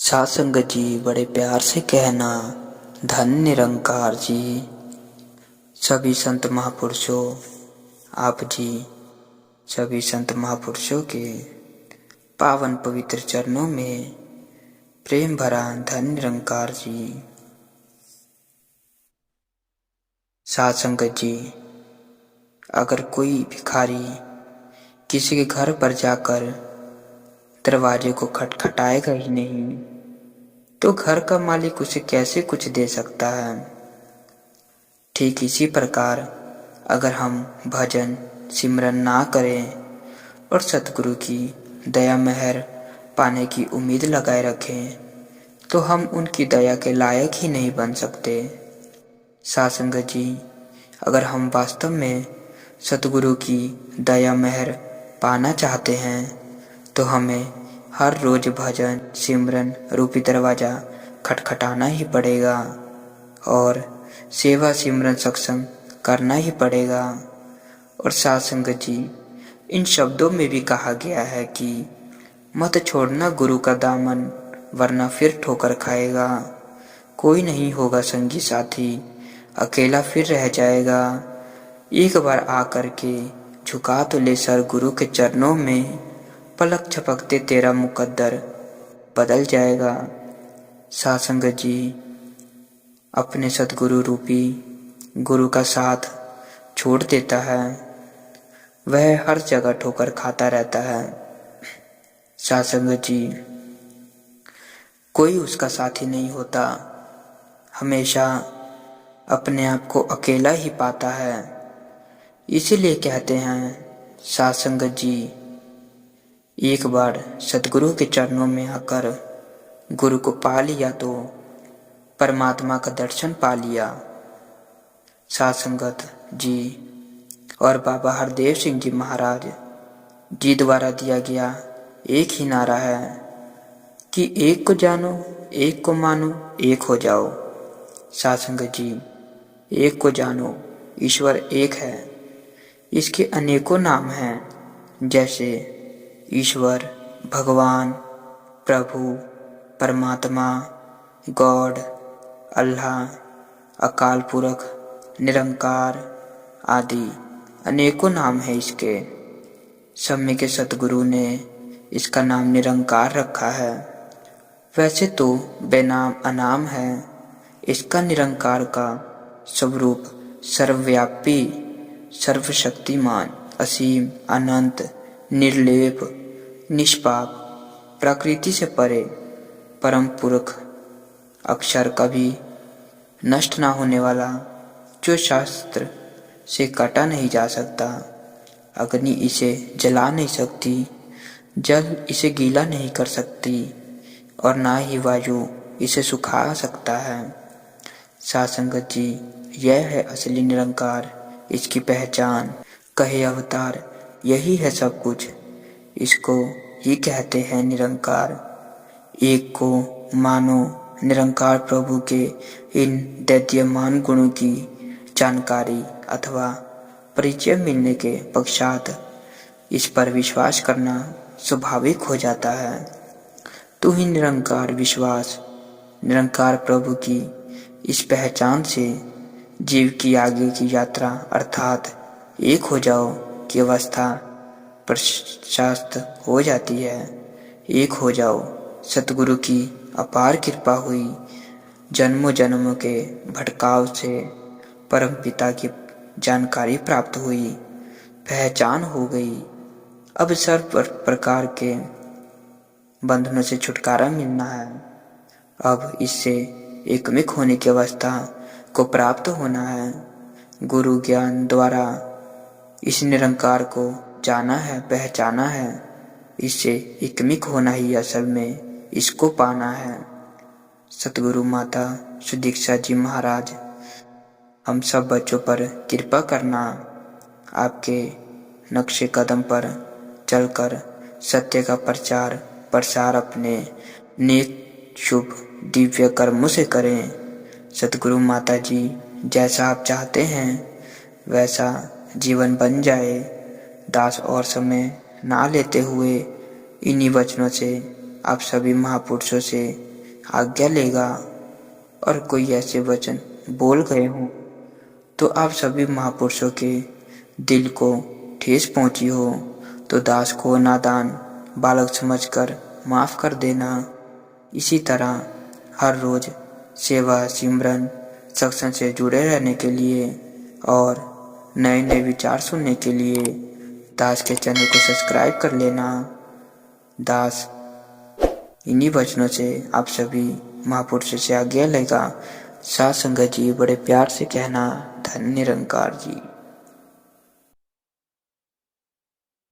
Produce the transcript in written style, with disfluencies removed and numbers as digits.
साध संगत जी बड़े प्यार से कहना, धन निरंकार जी। सभी संत महापुरुषों, आप जी सभी संत महापुरुषों के पावन पवित्र चरणों में प्रेम भरा धन निरंकार जी। साध संगत जी, अगर कोई भिखारी किसी के घर पर जाकर दरवाजे को खटखटाएगा ही नहीं तो घर का मालिक उसे कैसे कुछ दे सकता है। ठीक इसी प्रकार अगर हम भजन सिमरन ना करें और सतगुरु की दया मेहर पाने की उम्मीद लगाए रखें तो हम उनकी दया के लायक ही नहीं बन सकते। साध संगत जी, अगर हम वास्तव में सतगुरु की दया मेहर पाना चाहते हैं तो हमें हर रोज भजन सिमरन रूपी दरवाजा खटखटाना ही पड़ेगा और सेवा सिमरन सत्संग करना ही पड़ेगा। और साध संगत जी, इन शब्दों में भी कहा गया है कि मत छोड़ना गुरु का दामन वरना फिर ठोकर खाएगा। कोई नहीं होगा संगी साथी, अकेला फिर रह जाएगा। एक बार आकर के झुका तो ले सर गुरु के चरणों में, पलक झपकते तेरा मुकद्दर बदल जाएगा। साध संगत जी, अपने सतगुरु रूपी गुरु का साथ छोड़ देता है वह हर जगह ठोकर खाता रहता है। साध संगत जी, कोई उसका साथी नहीं होता, हमेशा अपने आप को अकेला ही पाता है। इसीलिए कहते हैं साध संगत जी, एक बार सतगुरु के चरणों में आकर गुरु को पा लिया तो परमात्मा का दर्शन पा लिया। साध संगत जी और बाबा हरदेव सिंह जी महाराज जी द्वारा दिया गया एक ही नारा है कि एक को जानो, एक को मानो, एक हो जाओ। साध संगत जी, एक को जानो, ईश्वर एक है। इसके अनेकों नाम हैं, जैसे ईश्वर, भगवान, प्रभु, परमात्मा, गॉड, अल्लाह, अकाल पुरख, निरंकार आदि अनेकों नाम हैं इसके। समय के सतगुरु ने इसका नाम निरंकार रखा है। वैसे तो बेनाम अनाम है। इसका निरंकार का स्वरूप सर्वव्यापी, सर्वशक्तिमान, असीम, अनंत, निर्लेप, निष्पाप, प्रकृति से परे, परम पुरख, अक्षर कभी नष्ट ना होने वाला, जो शास्त्र से काटा नहीं जा सकता। अग्नि इसे जला नहीं सकती, जल इसे गीला नहीं कर सकती और ना ही वायु इसे सुखा सकता है। साध संगत जी, यह है असली निरंकार, इसकी पहचान, कहे अवतार, यही है सब कुछ। इसको ही कहते हैं निरंकार। एक को मानो, निरंकार प्रभु के इन दैदीयमान गुणों की जानकारी अथवा परिचय मिलने के पश्चात इस पर विश्वास करना स्वाभाविक हो जाता है। तू ही निरंकार विश्वास, निरंकार प्रभु की इस पहचान से जीव की आगे की यात्रा अर्थात एक हो जाओ की अवस्था प्रशस्त हो जाती है। एक हो जाओ, सतगुरु की अपार कृपा हुई, जन्मों जन्मों के भटकाव से परम पिता की जानकारी प्राप्त हुई, पहचान हो गई। अब सर्व प्रकार के बंधनों से छुटकारा मिलना है। अब इससे एकमिक होने की अवस्था को प्राप्त होना है। गुरु ज्ञान द्वारा इस निरंकार को जाना है, पहचाना है। इससे एकमिक होना ही असल में इसको पाना है। सतगुरु माता सुदीक्षा जी महाराज हम सब बच्चों पर कृपा करना, आपके नक्शे कदम पर चलकर सत्य का प्रचार प्रसार अपने नेक शुभ दिव्य कर्मों से करें। सतगुरु माता जी जैसा आप चाहते हैं वैसा जीवन बन जाए। दास और समय ना लेते हुए इन्हीं वचनों से आप सभी महापुरुषों से आज्ञा लेगा और कोई ऐसे वचन बोल गए हों तो आप सभी महापुरुषों के दिल को ठेस पहुंची हो तो दास को नादान बालक समझकर माफ कर देना। इसी तरह हर रोज सेवा सिमरन सत्संग से जुड़े रहने के लिए और नए नए विचार सुनने के लिए दास के चैनल को सब्सक्राइब कर लेना। दास इन्हीं वचनों से आप सभी महापुरुषों से आज्ञा लेगा। साथ संगत जी बड़े प्यार से कहना, धन्य निरंकार जी।